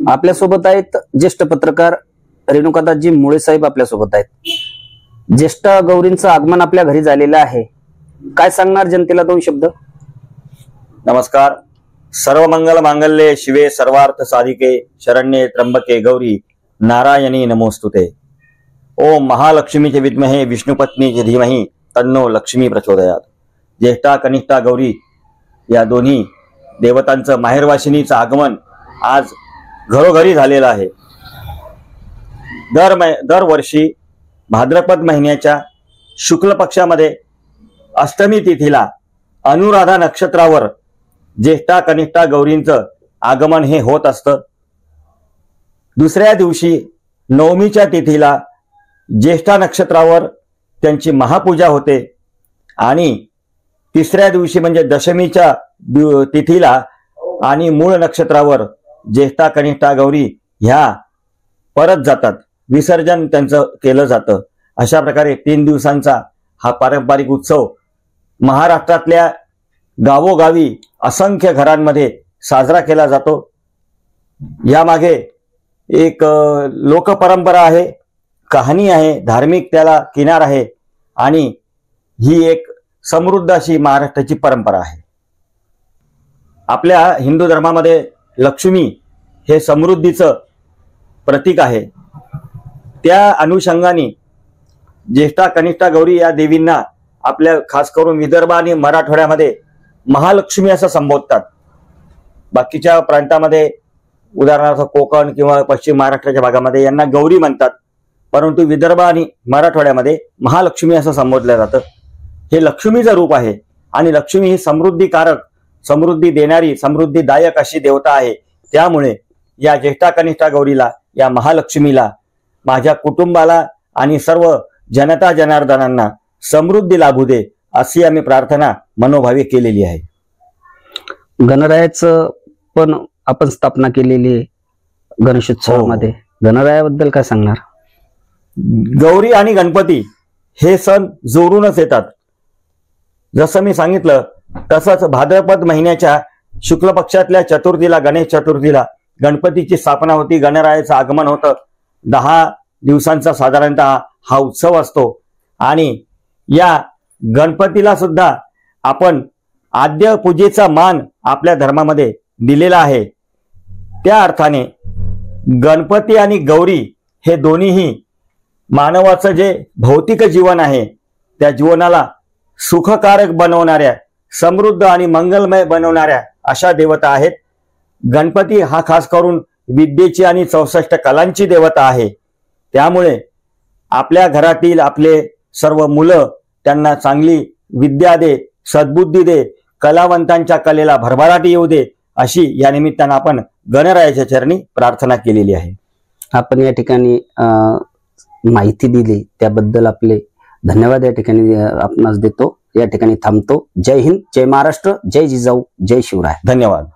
आपल्यासोबत आहेत ज्येष्ठ पत्रकार रेणुकादासजी मुळे साहेब आपल्यासोबत आहेत। ज्येष्ठ गौरींचं आगमन आपल्या घरी झालेलं आहे, काय सांगणार जनतेला 2 शब्द? नमस्कार। सर्व मंगल मांगल्ये शिवे सर्वार्थ साधिके शरण्ये त्र्यंबके गौरी नारायणी नमोस्तुते। ओम महालक्ष्मीचे विद्महे विष्णुपत्नीचे धीमहि तन्नो लक्ष्मी प्रचोदयात। ज्येष्ठा कनिष्ठा गौरी या दोन्ही देवतांचं माहेरवासिनीचं आगमन आज घरोघरी झालेलं आहे। दरवर्षी भाद्रपद महिन्याच्या शुक्ल पक्षामध्ये अष्टमी तिथीला अनुराधा नक्षत्रावर ज्येष्ठा कनिष्ठा गौरींचं आगमन हे होत असतं। दुसऱ्या दिवशी नवमीच्या तिथीला ज्येष्ठा नक्षत्रावर त्यांची महापूजा होते आणि तिसऱ्या दिवशी म्हणजे दशमीच्या तिथीला आणि मूळ नक्षत्रावर ज्येष्ठा कनिष्ठा गौरी ह्या परत जातात, विसर्जन त्यांचं केलं जातं। अशा प्रकारे 3 दिवसांचा हा पारंपरिक उत्सव महाराष्ट्रातल्या गावोगावी असंख्य घरांमध्ये साजरा केला जातो। यामागे एक लोकपरंपरा आहे, कहाणी आहे, धार्मिक त्याला किनार आहे आणि ही एक समृद्ध अशी महाराष्ट्राची परंपरा आहे। आपल्या हिंदू धर्मामध्ये लक्ष्मी हे समृद्धीचं प्रतीक आहे। त्या अनुषंगाने ज्येष्ठा कनिष्ठा गौरी या देवींना आपल्या खास करून विदर्भ आणि मराठवाड्यामध्ये महालक्ष्मी असं संबोधतात। बाकीच्या प्रांतामध्ये उदाहरणार्थ कोकण किंवा पश्चिम महाराष्ट्राच्या भागामध्ये यांना गौरी म्हणतात, परंतु विदर्भ आणि मराठवाड्यामध्ये महालक्ष्मी असं संबोधलं जातं। हे लक्ष्मीचं रूप आहे आणि लक्ष्मी ही समृद्धीकारक, समृद्धी देणारी, समृद्धीदायक अशी देवता आहे। त्यामुळे या ज्येष्ठा कनिष्ठा गौरीला, या महालक्ष्मीला माझ्या कुटुंबाला आणि सर्व जनता जनार्दनांना समृद्धी लाभू दे अशी आम्ही प्रार्थना मनोभावे केलेली आहे। गणरायाचं पण आपण स्थापना केलेली आहे गणेशोत्सवामध्ये, गणरायाबद्दल काय सांगणार? गौरी आणि गणपती हे सण जोरूनच येतात। जसं मी सांगितलं तसंच भाद्रपद महिन्याच्या शुक्ल पक्षातल्या चतुर्थीला, गणेश चतुर्थीला गणपतीची स्थापना होती, गणरायाचं आगमन होतं। 10 दिवसांचा साधारणतः हा उत्सव असतो आणि या गणपतीला सुद्धा आपण आद्य पूजेचा मान आपल्या धर्मामध्ये दिलेला आहे। त्या अर्थाने गणपती आणि गौरी हे दोन्हीही मानवाचं जे भौतिक जीवन आहे त्या जीवनाला सुखकारक बनवणाऱ्या, समृद्ध आणि मंगलमय बनवणाऱ्या अशा देवता आहेत। गणपती हा खास करून विद्येची आणि 64 कलांची देवता आहे। त्यामुळे आपल्या घरातील आपले सर्व मुलं त्यांना चांगली विद्या दे, सद्बुद्धी दे, कलावंतांच्या कलेला भरभराट येऊ दे अशी या निमित्तानं आपण गणरायाच्या चरणी प्रार्थना केलेली आहे। आपण या ठिकाणी माहिती दिली त्याबद्दल आपले धन्यवाद या ठिकाणी आपणास देतो। या ठिकाणी थांबतो। जय हिंद, जय महाराष्ट्र, जय जिजाऊ, जय शिवराय। धन्यवाद।